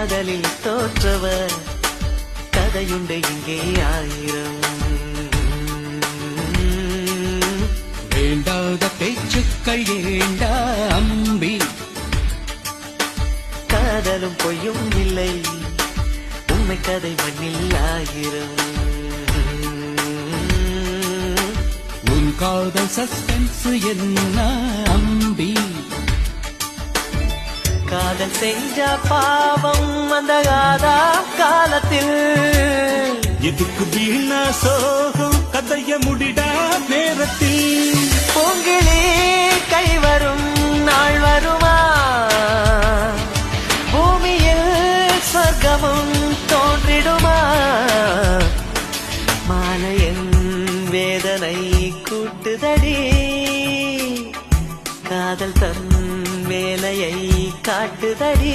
காதலில் தோற்றவர் கதையுண்டு இங்கே ஆயிரம். வேண்டாத பேச்சுக்கள் ஏண்டா அம்பி, காதலும் பொய்யும் இல்லை உண்மை கதை மண்ணில் ஆயிரம். உன் காதல் சஸ்பென்ஸ் என்ன அம்பி, காதல் செஞ்ச பாவம் அந்த காதா காலத்தில். எதுக்கு வீணா சோகம் கதைய முடிடா நேரத்தில். பூங்கிழி கை வரும் நாள் வருமா, பூமியில் சொர்க்கமும் தோன்றிடுமா. மாலையன் வேதனை கூட்டுதடி, காதல் தன் வேலையை காட்டுதடி.